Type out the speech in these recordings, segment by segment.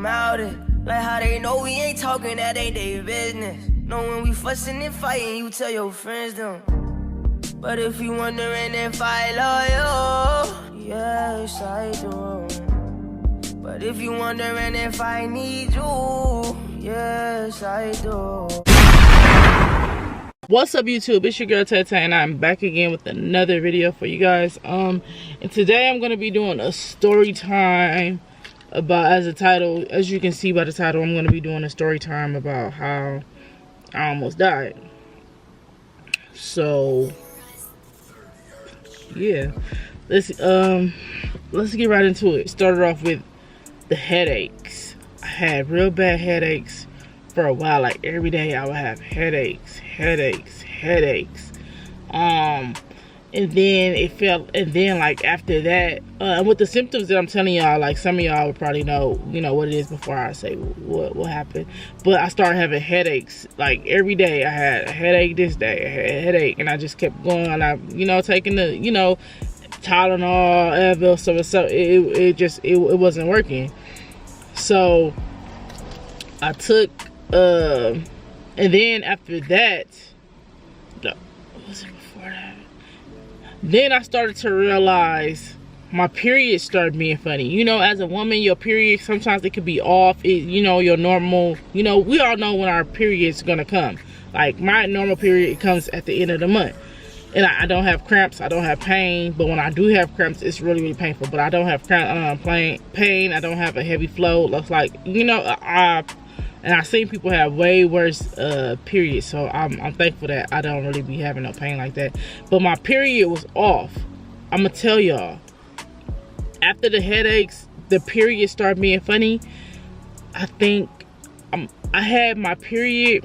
about it. Like how they know we ain't talking, that ain't their business. Know when we fussing and fighting, you tell your friends them. But if you wondering if I love you, yes I do. But if you wondering if I need you, yes I do. What's up YouTube, it's your girl Tata and I'm back again with another video for you guys. And today I'm gonna be doing a story time about, as you can see by the title, I'm gonna be doing a story time about how I almost died. So yeah, let's get right into it. Started off with the headaches. I had real bad headaches for a while. Like every day I would have headaches. And then like after that, with the symptoms that I'm telling y'all, like some of y'all would probably know what it is before I say what happened. But I started having headaches like every day. I had a headache this day, I had a headache, and I just kept going. I taking the Tylenol, Advil, so it wasn't working. So I took and then after that, what was it before that? Then I started to realize my periods started being funny. As a woman, your period, sometimes it could be off. Your normal, we all know when our period's gonna come. Like my normal period comes at the end of the month. And I don't have cramps, I don't have pain, but when I do have cramps, it's really, really painful. But I don't have pain, I don't have a heavy flow. Looks like, and I've seen people have way worse periods, so I'm thankful that I don't really be having no pain like that. But my period was off. I'm gonna tell y'all, after the headaches, the period started being funny. I think I had my period,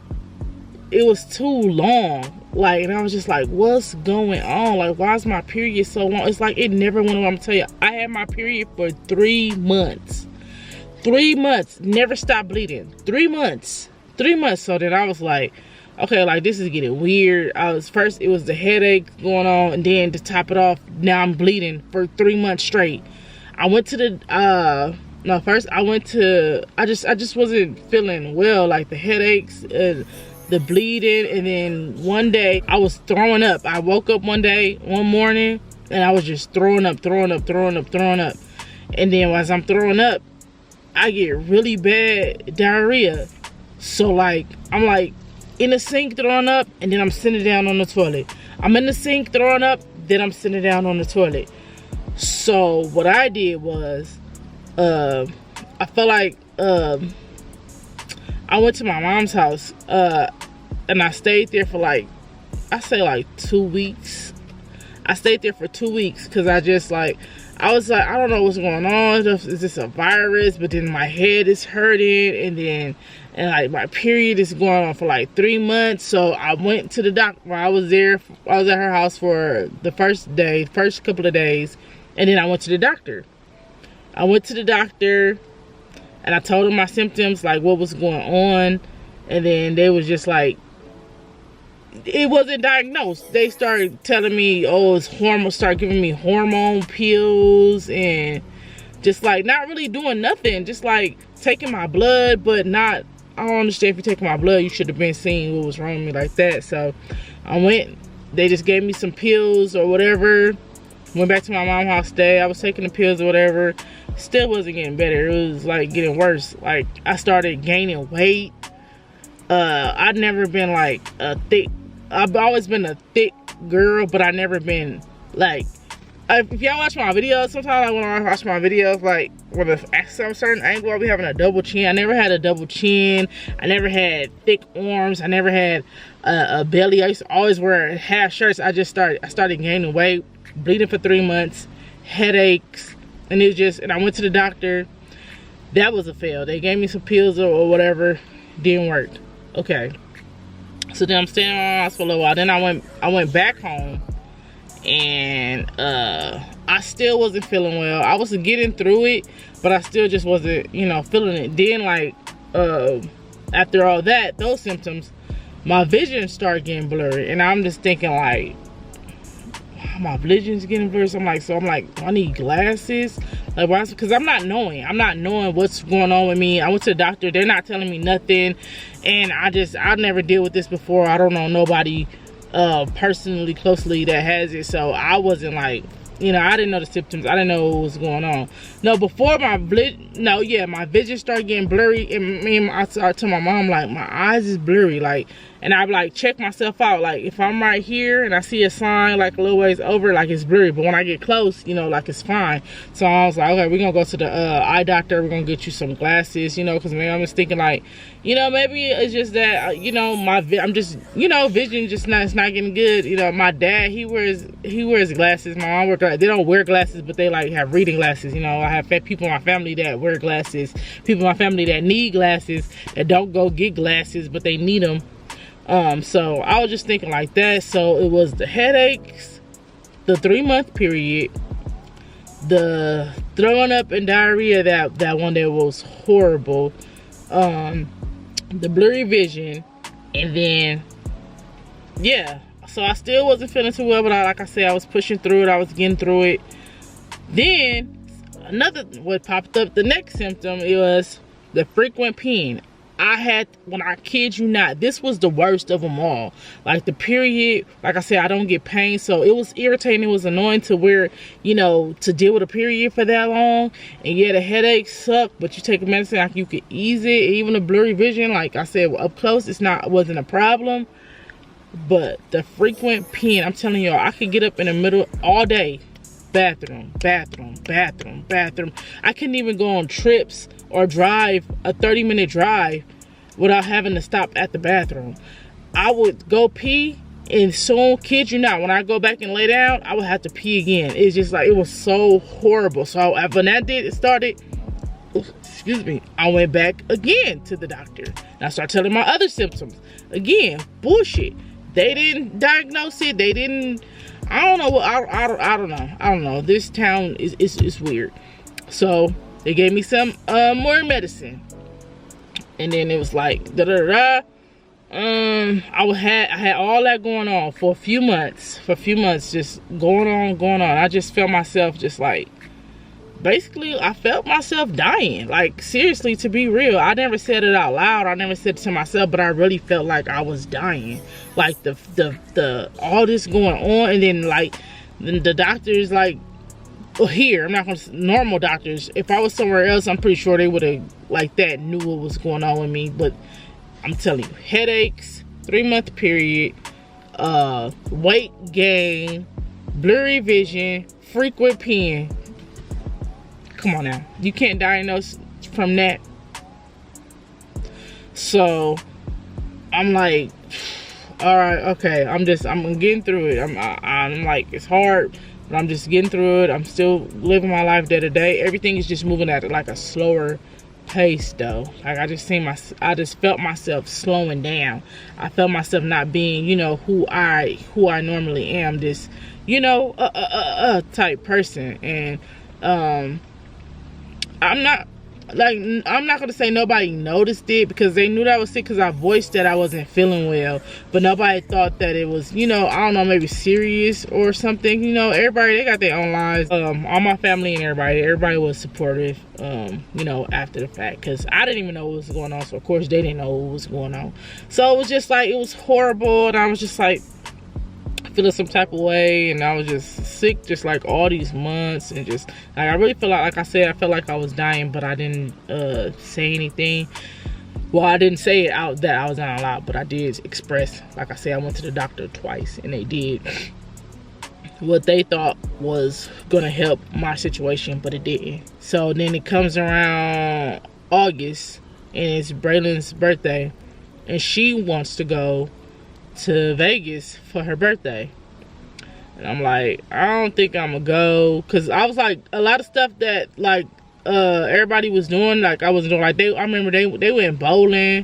it was too long. Like, and I was just like, what's going on? Like, why is my period so long? It's like it never went away. I'm gonna tell you, I had my period for 3 months. 3 months, never stopped bleeding. 3 months. So then I was like, okay, like this is getting weird. First it was the headache going on, and then to top it off, now I'm bleeding for 3 months straight. I went to the I just wasn't feeling well, like the headaches, the bleeding, and then one day I was throwing up. I woke up one morning, and I was just throwing up. And then as I'm throwing up, I get really bad diarrhea. So like, I'm like in the sink throwing up, and then I'm sitting down on the toilet. I'm in the sink throwing up, then I'm sitting down on the toilet. So what I did was, I felt like, I went to my mom's house, and I stayed there for like 2 weeks. I stayed there for 2 weeks because I was like, I don't know what's going on. Is this a virus? But then my head is hurting, and like my period is going on for like 3 months. So I went to the doctor. I was at her house for the first couple of days, and then I went to the doctor. And I told them my symptoms, like what was going on, and then they was just like, it wasn't diagnosed. They started telling me, oh, it's hormone, start giving me hormone pills, and just like not really doing nothing, just like taking my blood, but not, I don't understand, if you're taking my blood, you should have been seeing what was wrong with me like that. So I went, they just gave me some pills or whatever, went back to my mom's house, I was taking the pills or whatever, still wasn't getting better. It was like getting worse. Like I started gaining weight. I'd never been like a thick, I've always been a thick girl, but I never been like, if y'all watch my videos, sometimes when I watch my videos, like with a certain angle, I'll be having a double chin. I never had a double chin. I never had thick arms. I never had a belly. I used to always wear half shirts. I started gaining weight, bleeding for 3 months, headaches, and and I went to the doctor. That was a fail. They gave me some pills or whatever, didn't work. Okay. So then I'm staying in my house for a little while. Then I went back home, and I still wasn't feeling well. I was getting through it, but I still just wasn't, feeling it. Then like after all that, those symptoms, my vision started getting blurry, and I'm just thinking like, my vision's getting blurry. So I'm like, I need glasses. Like, why? Because I'm not knowing what's going on with me. I went to the doctor, they're not telling me nothing, and I never deal with this before. I don't know nobody personally closely that has it, so I wasn't like, you know, I didn't know the symptoms. I didn't know what was going on. No, before my vision started getting blurry, and I started telling my mom, like, my eyes is blurry, like, and I like check myself out, like if I'm right here and I see a sign like a little ways over, like it's blurry, but when I get close, you know, like it's fine. So I was like, okay, we're gonna go to the eye doctor, we're gonna get you some glasses, you know, because maybe I'm just thinking like, you know, maybe it's just that, you know, I'm just, you know, vision just it's not getting good. You know, my dad, he wears glasses. My mom they don't wear glasses, but they like have reading glasses. You know, I have people in my family that wear glasses, people in my family that need glasses, that don't go get glasses, but they need them. So I was just thinking like that. So it was the headaches, the 3-month period, the throwing up and diarrhea that one day was horrible, the blurry vision, and then yeah, so I still wasn't feeling too well, but like I said, I was pushing through it, I was getting through it. Then what popped up, the next symptom, it was the frequent peeing. When I kid you not, this was the worst of them all. Like the period, like I said, I don't get pain, so it was irritating, it was annoying to where, you know, to deal with a period for that long. And yeah, the headaches suck, but you take a medicine, like you could ease it. Even the blurry vision, like I said, up close, wasn't a problem. But the frequent peeing, I'm telling y'all, I could get up in the middle all day, bathroom. I couldn't even go on trips or drive a 30-minute drive without having to stop at the bathroom. I would go pee, and soon, kid you not, when I go back and lay down, I would have to pee again. It's just like, it was so horrible. So when it started, excuse me, I went back again to the doctor. And I started telling my other symptoms. Again, bullshit. They didn't diagnose it. They didn't, I don't know. I don't know. This town is weird. So they gave me some more medicine, and then it was like I had all that going on for a few months. Just going on. I just felt myself just like, basically, I felt myself dying. Like, seriously, to be real, I never said it out loud. I never said it to myself, but I really felt like I was dying. Like the all this going on, and then like the doctors, like, here, I'm not gonna say normal doctors. If I was somewhere else, I'm pretty sure they would have like that knew what was going on with me. But I'm telling you, headaches, 3-month period, weight gain, blurry vision, frequent peeing. Come on now, you can't diagnose from that. So I'm like, all right, okay, I'm getting through it. I'm like, it's hard, but I'm just getting through it. I'm still living my life day to day. Everything is just moving at like a slower pace though. Like I just felt myself slowing down. I felt myself not being, you know, who I normally am, this, you know, type person. And I'm not gonna say nobody noticed it, because they knew that I was sick, because I voiced that I wasn't feeling well, but nobody thought that it was, you know, I don't know, maybe serious or something. You know, everybody, they got their own lives. All my family and everybody was supportive, you know, after the fact, because I didn't even know what was going on, so of course they didn't know what was going on. So it was just like, it was horrible, and I was just like feeling some type of way, and I was just sick just like all these months, and just like I really feel like I said, I felt like I was dying, but I didn't say anything. Well, I didn't say it out that I was dying loud, but I did express, like I said, I went to the doctor twice, and they did what they thought was gonna help my situation, but it didn't. So then it comes around August, and it's Braylon's birthday, and she wants to go to Vegas for her birthday. And I'm like, I don't think I'm gonna go, because I was like, a lot of stuff that like everybody was doing, like I wasn't doing. Like I remember they went bowling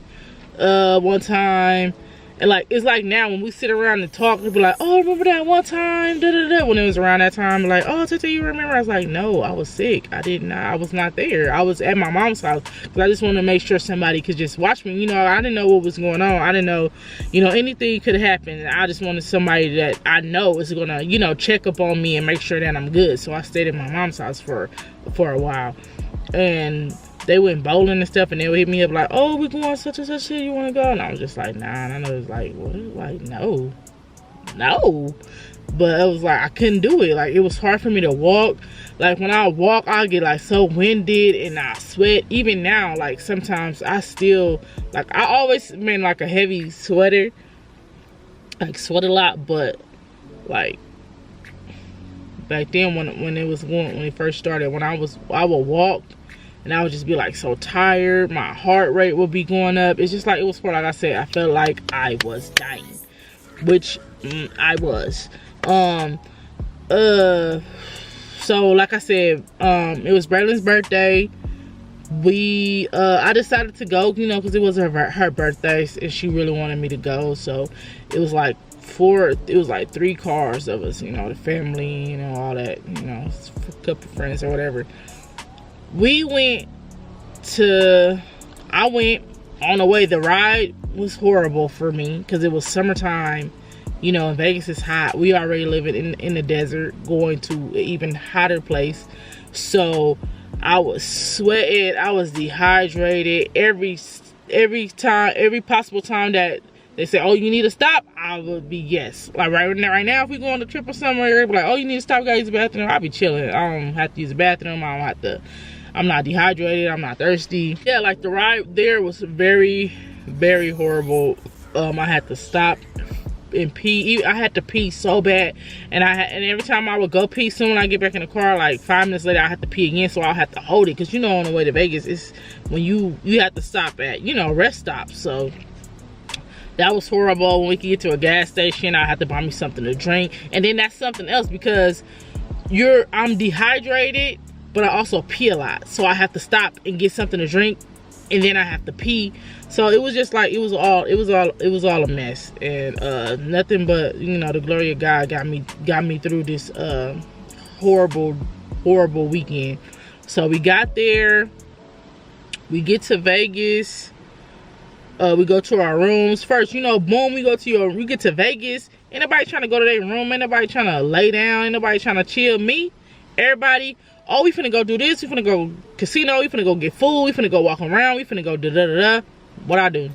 one time, And like, it's like now when we sit around and talk, we'll be like, oh, remember that one time, da da da. When it was around that time, like, oh, Tata, you remember? I was like, no, I was sick. I was not there. I was at my mom's house because I just wanted to make sure somebody could just watch me. You know, I didn't know what was going on. I didn't know, you know, anything could happen. I just wanted somebody that I know is gonna, you know, check up on me and make sure that I'm good. So I stayed at my mom's house for a while, and they went bowling and stuff, and they would hit me up like, oh, we going such and such shit, you want to go? And I was just like, nah. And I know it's like, what? Like, no. But it was like, I couldn't do it. Like, it was hard for me to walk. Like, when I walk, I get like so winded and I sweat. Even now, like, sometimes I still, like, I always been like a heavy sweater, like sweat a lot. But like back then, when it first started, I would walk, and I would just be like so tired. My heart rate would be going up. It's just like, it was for, like I said, I felt like I was dying, which I was. So like I said, it was Braylon's birthday. I decided to go, you know, because it was her birthday, and she really wanted me to go. So it was like 3 cars of us, you know, the family, you know, all that, you know, a couple of friends or whatever. I went on the way. The ride was horrible for me because it was summertime. You know, Vegas is hot. We already living in the desert, going to an even hotter place. So I was sweating. I was dehydrated. Every possible time that they say, oh, you need to stop, I would be yes. Like right now, if we go on a trip or somewhere, like, oh, you need to stop, gotta use the bathroom, I'll be chilling. I don't have to use the bathroom. I'm not dehydrated. I'm not thirsty. Yeah, like the ride there was very, very horrible. I had to stop and pee. I had to pee so bad, and every time I would go pee, soon when I get back in the car, like 5 minutes later, I had to pee again. So I'll have to hold it, because you know, on the way to Vegas, it's when you have to stop at, you know, rest stops. So that was horrible. When we could get to a gas station, I had to buy me something to drink, and then that's something else, because I'm dehydrated, but I also pee a lot. So I have to stop and get something to drink, and then I have to pee. So it was just like, it was all a mess. And nothing but, you know, the glory of God got me through this horrible weekend. So we got there, we get to Vegas, we go to our rooms first, you know, boom, we get to Vegas. Ain't nobody trying to go to their room, ain't nobody trying to lay down, ain't nobody trying to chill. Me, everybody, oh, we finna go do this, we finna go casino, we finna go get food, we finna go walk around, we finna go da-da-da-da. What I do?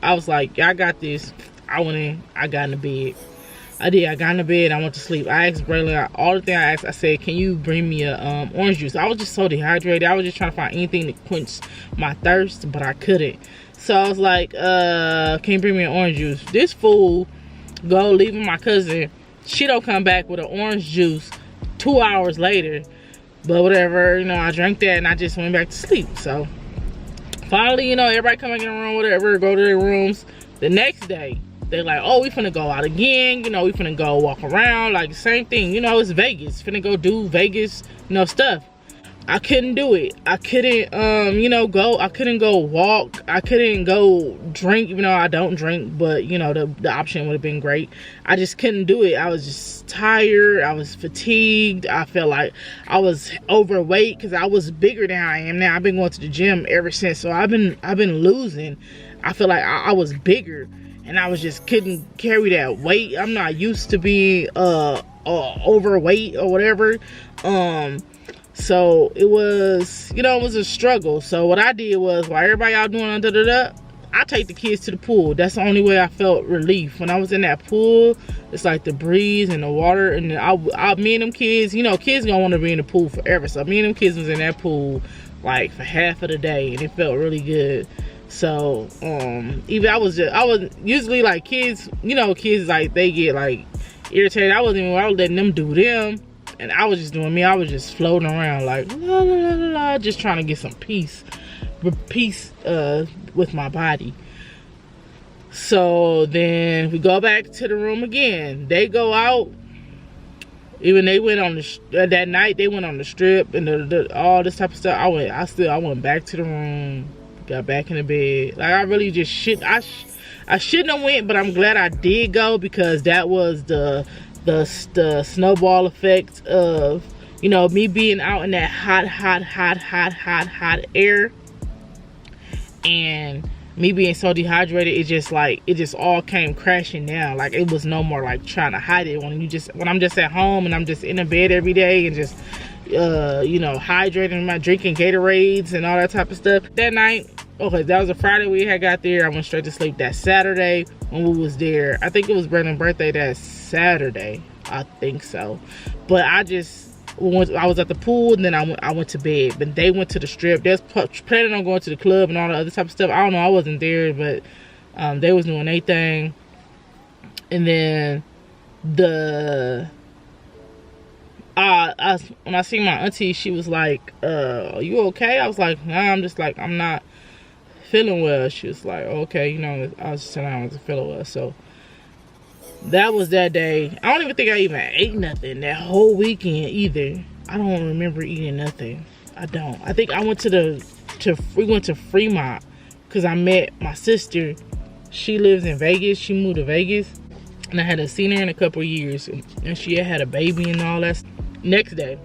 I was like, yeah, I got this. I went in, I got in the bed. I got in the bed, I went to sleep. I asked Braylon, all the thing I asked, I said, can you bring me a orange juice? I was just so dehydrated. I was just trying to find anything to quench my thirst, but I couldn't. So I was like, can you bring me an orange juice? This fool go leaving my cousin. She don't come back with an orange juice 2 hours later. But whatever, you know, I drank that and I just went back to sleep. So finally, you know, everybody come back in the room, whatever, go to their rooms. The next day, they're like, oh, we finna go out again, you know, we finna go walk around, like the same thing, you know, it's Vegas, finna go do Vegas, you know, stuff. I couldn't do it. I couldn't, you know, I couldn't go walk. I couldn't go drink, even though I don't drink, but, you know, the option would have been great. I just couldn't do it. I was just tired. I was fatigued. I felt like I was overweight because I was bigger than I am now. I've been going to the gym ever since, so I've been losing. I feel like I was bigger, and I was just couldn't carry that weight. I'm not used to being overweight or whatever. So it was, you know, it was a struggle. So what I did was, while everybody out doing I take the kids to the pool. That's the only way I felt relief. When I was in that pool, it's like the breeze and the water, and me and them kids, you know, kids gonna want to be in the pool forever. So me and them kids was in that pool like for half of the day, and it felt really good. So even I was usually like, kids, you know, kids, like they get like irritated. I was letting them do them. And I was just doing me. I was just floating around like la la la la la, just trying to get some peace with my body. So then we go back to the room again. They go out. Even they went on that night. They went on the strip and all this type of stuff. I went back to the room, got back in the bed. Like, I really just I shouldn't have went, but I'm glad I did go, because that was the snowball effect of, you know, me being out in that hot air, and me being so dehydrated. It just all came crashing down. Like, it was no more like trying to hide it when I'm just at home and I'm just in the bed every day and just you know, hydrating, drinking Gatorades and all that type of stuff. That night, okay, that was a Friday we had got there. I went straight to sleep. That Saturday when we was there, I think it was Brandon's birthday that Saturday, I think so. But I was at the pool, and then I went to bed. But they went to the strip. They was planning on going to the club and all the other type of stuff. I don't know, I wasn't there, but they was doing their thing. And then when I seen my auntie, she was like, are you okay? I was like, nah, I'm just like, I'm not feeling well. She was like, okay, you know, I was just saying I wasn't feeling well. So that was that day. I don't even think I even ate nothing that whole weekend either. I don't remember eating nothing. I don't. I think I went we went to Fremont because I met my sister. She lives in Vegas. She moved to Vegas, and I hadn't seen her in a couple of years, and she had a baby and all that. Next day,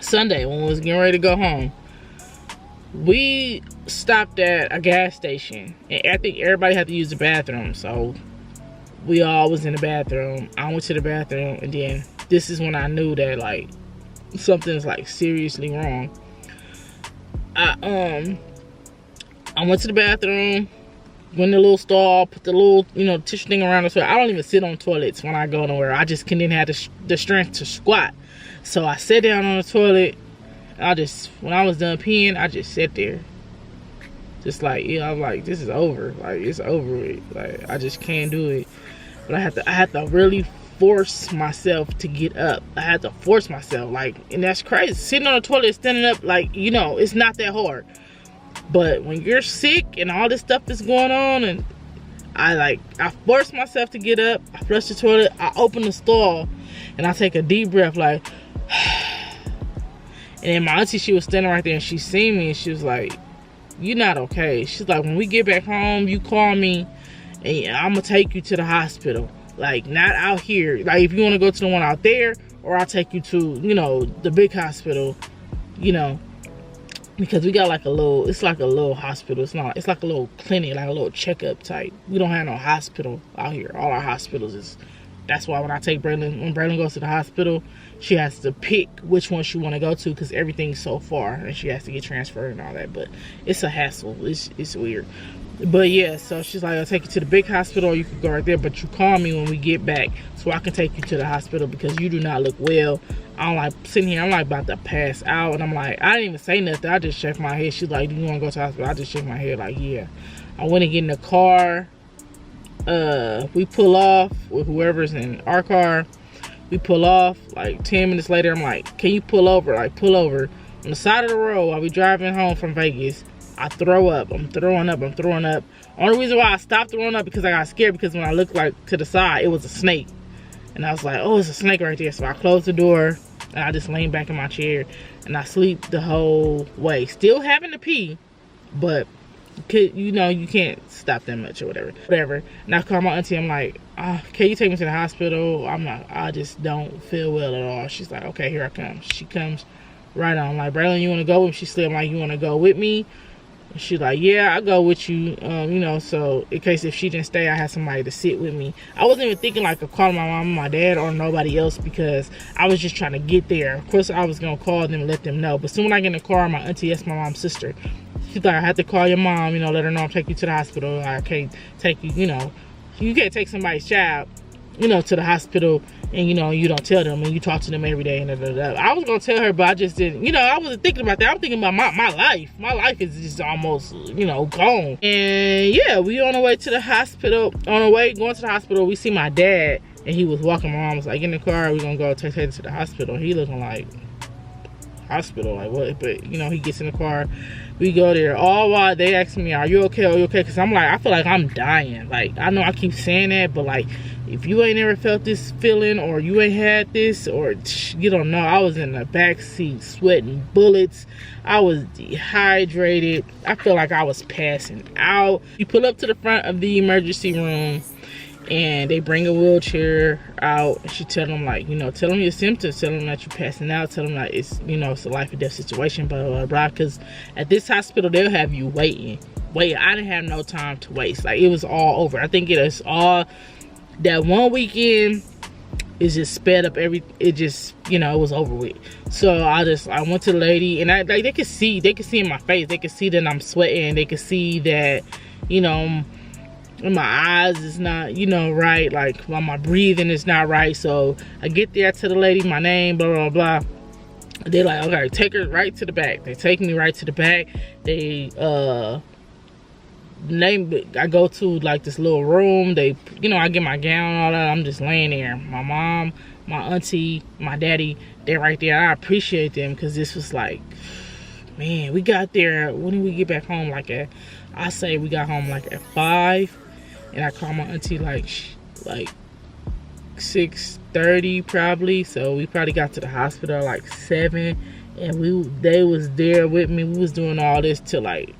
Sunday, when we was getting ready to go home, we stopped at a gas station, and I think everybody had to use the bathroom, so we all was in the bathroom. I went to the bathroom, and then this is when I knew that like something's like seriously wrong. I went to the bathroom, went in the little stall, put the little, you know, tissue thing around the toilet. I don't even sit on toilets when I go nowhere. I just didn't have the strength to squat. So I sat down on the toilet. When I was done peeing, I just sat there. Just like, yeah, I'm like, this is over. Like, it's over with. Like, I just can't do it. But I had to really force myself to get up. I had to force myself. Like, and that's crazy. Sitting on the toilet, standing up, like, you know, it's not that hard. But when you're sick and all this stuff is going on, and I force myself to get up, I flush the toilet, I open the stall, and I take a deep breath, like, and then my auntie, she was standing right there, and she seen me, and she was like, you're not okay. She's like, when we get back home, you call me, and I'm gonna take you to the hospital. Like, not out here. Like, if you want to go to the one out there, or I'll take you to, you know, the big hospital, you know, because we got like it's like a little hospital. It's like a little clinic, like a little checkup type. We don't have no hospital out here. All our hospitals that's why when I take when Braylon goes to the hospital, she has to pick which one she want to go to, because everything's so far, and she has to get transferred and all that. But it's a hassle. It's weird. But yeah, so she's like, I'll take you to the big hospital, or you can go right there, but you call me when we get back so I can take you to the hospital, because you do not look well. I'm like sitting here, I'm like about to pass out, and I'm like, I didn't even say nothing. I just shook my head. She's like, do you want to go to the hospital? I just shook my head like, yeah. I went and get in the car. We pull off with whoever's in our car. We pull off. Like 10 minutes later, I'm like, can you pull over? Like, pull over. On the side of the road while we driving home from Vegas, I throw up. I'm throwing up. Only reason why I stopped throwing up because I got scared, because when I looked like to the side, it was a snake. And I was like, oh, it's a snake right there. So I closed the door, and I just leaned back in my chair, and I sleep the whole way. Still having to pee, but you know, you can't stop that much or whatever. And I call my auntie. I'm like, can you take me to the hospital? I just don't feel well at all. She's like, okay, here I come. She comes right on. I'm like, Braylon, you want to go with me? She said, I'm like, you want to go with me? She's like, yeah, I'll go with you. You know, so in case if she didn't stay, I had somebody to sit with me. I wasn't even thinking like of calling my mom and my dad or nobody else, because I was just trying to get there. Of course, I was going to call them and let them know. But soon when I get in the car, my auntie, that's my mom's sister, she's like, I have to call your mom, you know, let her know I'm taking you to the hospital. I can't take you, you know, you can't take somebody's child, you know, to the hospital, and you know, you don't tell them, and you talk to them every day, and I was gonna tell her, but I just didn't, you know, I wasn't thinking about that. I'm thinking about my life. My life is just almost, you know, gone. And yeah, we on the way to the hospital. On the way going to the hospital, we see my dad, and he was walking. My mom was like, in the car, we're gonna go take her to the hospital. He looking like, hospital, like what? But you know, he gets in the car, We go there. All while they asking me, are you okay? Are you okay? Because I'm like, I feel like I'm dying. Like, I know I keep saying that, but like, if you ain't ever felt this feeling, or you ain't had this, or you don't know, I was in the back seat sweating bullets. I was dehydrated. I feel like I was passing out. You pull up to the front of the emergency room, and they bring a wheelchair out. She tell them, like, you know, tell them your symptoms, tell them that you're passing out, tell them that it's, you know, it's a life or death situation, blah blah blah. Because at this hospital they'll have you waiting. I didn't have no time to waste. Like, it was all over. I think it is all that one weekend is just sped up. It just, you know, it was over with. So I went to the lady, and I, like, they could see in my face, they could see that I'm sweating, they could see that, you know, my eyes is not, you know, right, like, while my breathing is not right. So I get there, I tell the lady my name, blah blah blah. They're like, okay, take her right to the back. They take me right to the back. They I go to like this little room. They, you know, I get my gown and all that. I'm just laying there. My mom, my auntie, my daddy, they're right there. I appreciate them, because this was like, man, we got there. When did we get back home? Like I say we got home like at 5. And I called my auntie like 6:30 probably. So we probably got to the hospital like 7. And they was there with me. We was doing all this till like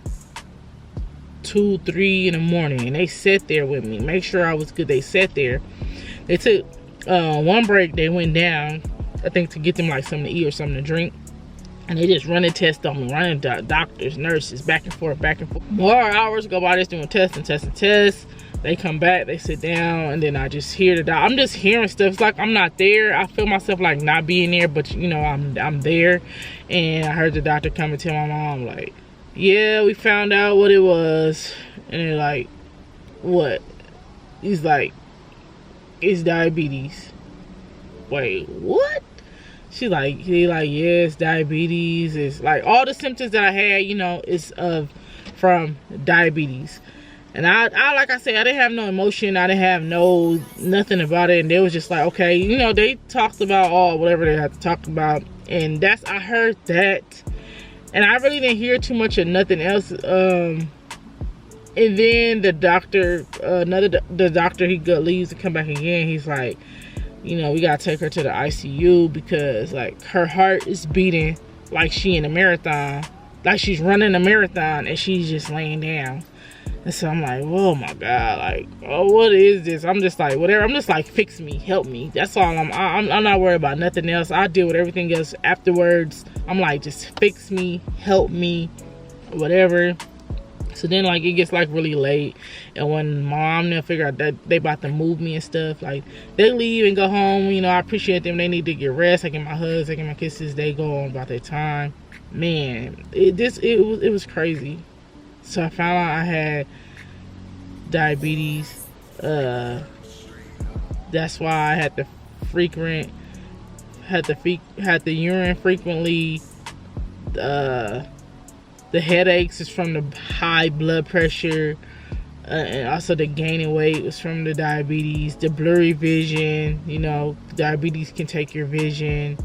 2, 3 in the morning. And they sat there with me. Make sure I was good. They sat there. They took one break. They went down, I think, to get them like something to eat or something to drink. And they just running tests on me, running doctors, nurses, back and forth, back and forth. More hours go by, just doing tests. They come back, they sit down, and then I just hear the doctor. I'm just hearing stuff. It's like I'm not there. I feel myself like not being there, but you know, I'm there. And I heard the doctor come and tell my mom, like, yeah, we found out what it was. And they're like, what? He's like, it's diabetes. Wait, what? He like, yeah, it's diabetes. It's like all the symptoms that I had, you know, is from diabetes. And I like I said, I didn't have no emotion. I didn't have nothing about it. And they was just like, okay, you know, they talked about all whatever they had to talk about. And I heard that. And I really didn't hear too much of nothing else. And then the doctor, the doctor, he leaves to come back again. He's like, you know, we gotta take her to the ICU, because like her heart is beating like she in a marathon, like she's running a marathon, and she's just laying down. And so I'm like, oh my God, like, oh, what is this? I'm just like, whatever. I'm just like, fix me, help me. That's all. I'm not worried about nothing else. I deal with everything else afterwards. I'm like, just fix me, help me, whatever. So then, like, it gets like really late, and when my mom then figure out that they about to move me and stuff, like, they leave and go home. You know, I appreciate them. They need to get rest. I get my hugs, I get my kisses. They go on about their time. Man, it was crazy. So I found out I had diabetes. That's why I had the urine frequently. The headaches is from the high blood pressure, and also the gaining weight was from the diabetes. The blurry vision, you know, diabetes can take your vision,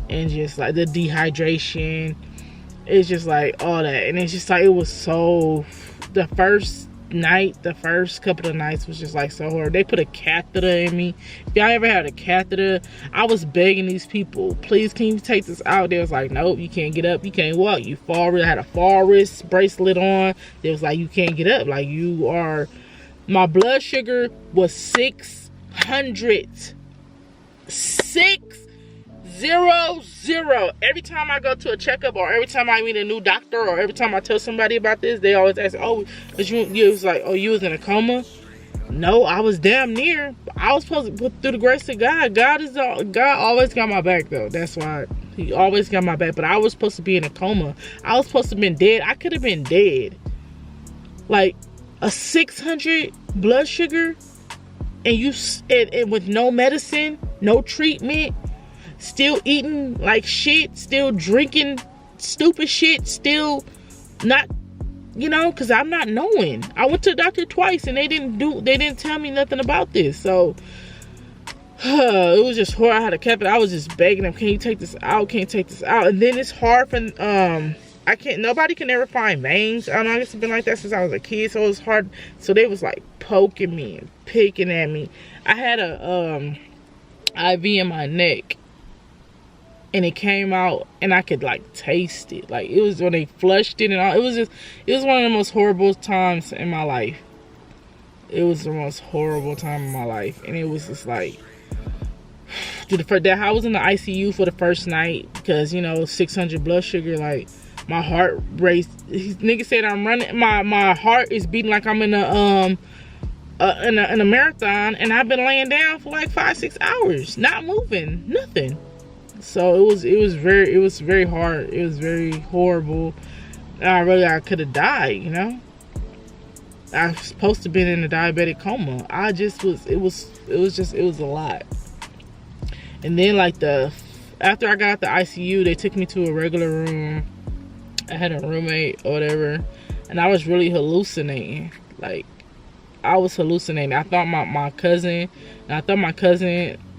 and just like the dehydration. It's just like all that, and it's just like, it was so, the first couple of nights was just like so hard. They put a catheter in me. If y'all ever had a catheter, I was begging these people, please, can you take this out? They was like, nope, you can't get up, you can't walk, you fall. I had a fall wrist bracelet on. They was like, you can't get up, like, you are. My blood sugar was 600. 600. Every time I go to a checkup, or every time I meet a new doctor, or every time I tell somebody about this, they always ask, oh, you was like, oh, you was in a coma? No, I was damn near. I was supposed to, through the grace of God. God always got my back, though. That's why he always got my back. But I was supposed to be in a coma. I was supposed to have been dead. I could have been dead. Like a 600 blood sugar, and with no medicine, no treatment, still eating like shit, still drinking stupid shit, still not, you know, because I'm not knowing. I went to the doctor twice, and they didn't tell me nothing about this. So it was just horrible. I had a catheter. I was just begging them, can you take this out? Can you take this out? And then it's hard for I nobody can ever find veins. I don't know, I guess it's been like that since I was a kid, so it was hard. So they was like poking me and picking at me. I had a IV in my neck, and it came out, and I could like taste it. Like, it was when they flushed it and all. It was one of the most horrible times in my life. It was the most horrible time in my life, and it was just like, I was in the ICU for the first night because, you know, 600 blood sugar. Like, my heart raced. Nigga said I'm running. My heart is beating like I'm in a marathon, and I've been laying down for like 5-6 hours, not moving, nothing. So it was very hard. It was very horrible. I could have died, you know. I was supposed to have been in a diabetic coma. It was a lot. And then like after I got out the ICU, they took me to a regular room. I had a roommate or whatever, and I was really hallucinating. Like, I was hallucinating. I thought my cousin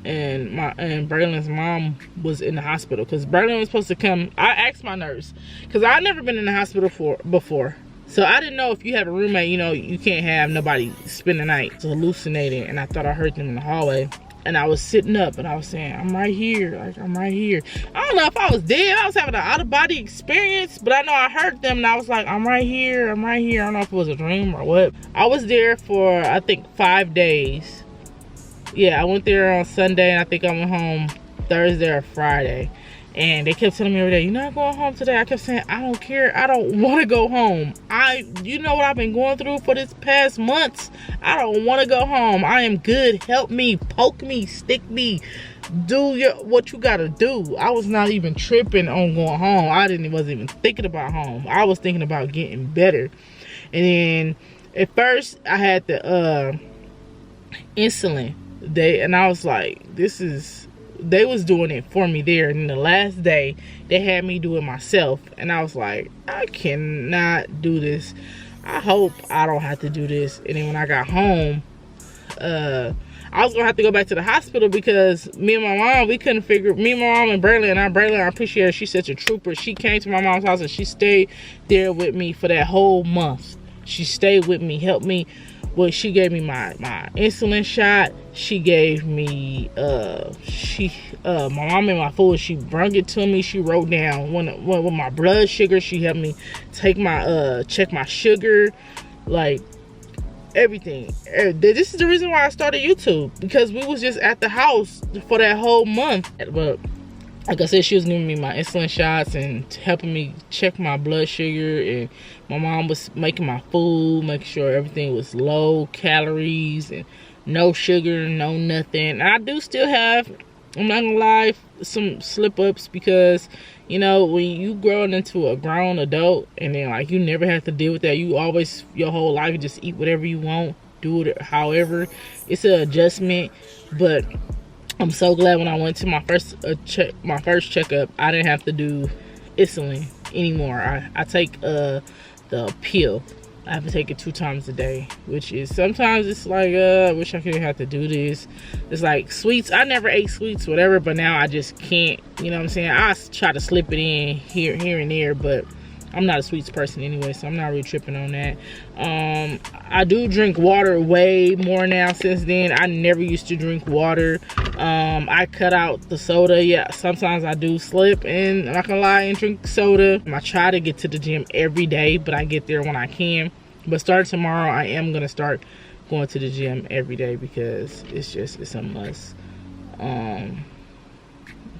and Braylon's mom was in the hospital, because Braylon was supposed to come. I asked my nurse, because I'd never been in the hospital before. So I didn't know if you have a roommate, you know, you can't have nobody spend the night. I was hallucinating, and I thought I heard them in the hallway. And I was sitting up, and I was saying, I'm right here. Like, I'm right here. I don't know if I was dead. I was having an out-of-body experience, but I know I heard them, and I was like, I'm right here. I'm right here. I don't know if it was a dream or what. I was there for, I think, 5 days. Yeah, I went there on Sunday, and I think I went home Thursday or Friday. And they kept telling me every day, you're not going home today. I kept saying, I don't care. I don't want to go home. You know what I've been going through for this past months? I don't want to go home. I am good. Help me, poke me, stick me, do what you got to do. I was not even tripping on going home. Wasn't even thinking about home. I was thinking about getting better. And then at first I had the insulin. And I was like, they was doing it for me there, and the last day they had me do it myself, and I was like, I cannot do this. I hope I don't have to do this. And then when I got home, I was gonna have to go back to the hospital, because me and my mom, we couldn't figure. Me and my mom and Braylon, I appreciate her. She's such a trooper. She came to my mom's house, and she stayed there with me for that whole month. She stayed with me, helped me. Well, she gave me my insulin shot. She gave me my mom made my food. She brought it to me. She wrote down with my blood sugar. She helped me take my check my sugar, like everything. This is the reason why I started YouTube, because we was just at the house for that whole month. But like I said, she was giving me my insulin shots and helping me check my blood sugar, and my mom was making my food, making sure everything was low calories and no sugar, no nothing. And I do still have, I'm not gonna lie, some slip-ups, because, you know, when you growing into a grown adult, and then like you never have to deal with that, you always, your whole life, you just eat whatever you want, do it however. It's an adjustment. But I'm so glad when I went to my first checkup, I didn't have to do insulin anymore. I take the pill. I have to take it 2 times a day, which is, sometimes it's like, I wish I could have to do this. It's like sweets. I never ate sweets, whatever, but now I just can't, you know what I'm saying? I try to slip it in here and there, but I'm not a sweets person anyway, so I'm not really tripping on that. I do drink water way more now since then. I never used to drink water. I cut out the soda. Yeah, sometimes I do slip, and I'm not gonna lie, and drink soda. I try to get to the gym every day, but I get there when I can. But starting tomorrow, I am gonna start going to the gym every day, because it's a must.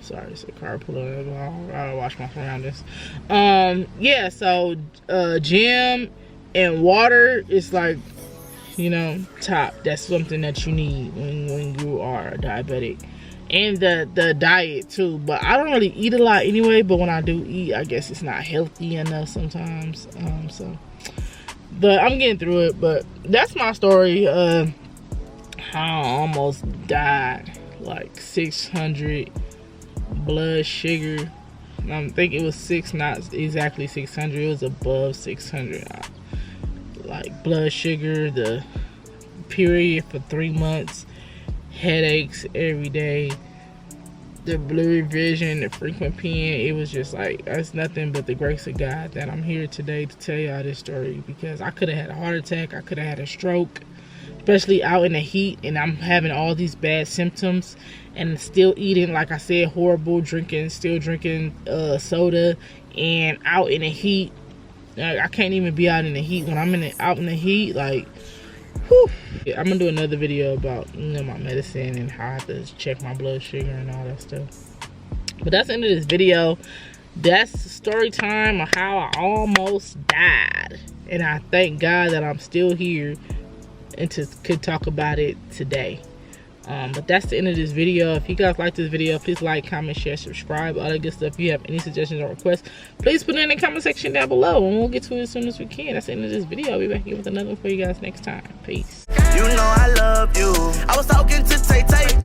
Sorry, it's a car pulling up. I'll watch my surroundings. Yeah, so gym and water is like, you know, top. That's something that you need when you are diabetic. And the diet too. But I don't really eat a lot anyway, but when I do eat, I guess it's not healthy enough sometimes. But I'm getting through it. But that's my story. How I almost died. Like 600 blood sugar. I think it was 6, not exactly 600. It was above 600. Like blood sugar, the period for 3 months, headaches every day, the blurry vision, the frequent peeing. It was just like, it's nothing but the grace of God that I'm here today to tell y'all this story, because I could have had a heart attack, I could have had a stroke, especially out in the heat, and I'm having all these bad symptoms and still eating, like I said, horrible, still drinking soda, and out in the heat. I can't even be out in the heat when I'm out in the heat, like, whew. I'm gonna do another video about, you know, my medicine and how I have to check my blood sugar and all that stuff. But that's the end of this video. That's the story time of how I almost died, and I thank God that I'm still here and could talk about it today. But that's the end of this video. If you guys like this video, please like, comment, share, subscribe, all that good stuff. If you have any suggestions or requests, please put it in the comment section down below, and we'll get to it as soon as we can. That's the end of this video. I'll be back here with another one for you guys next time. Peace. You know I love you.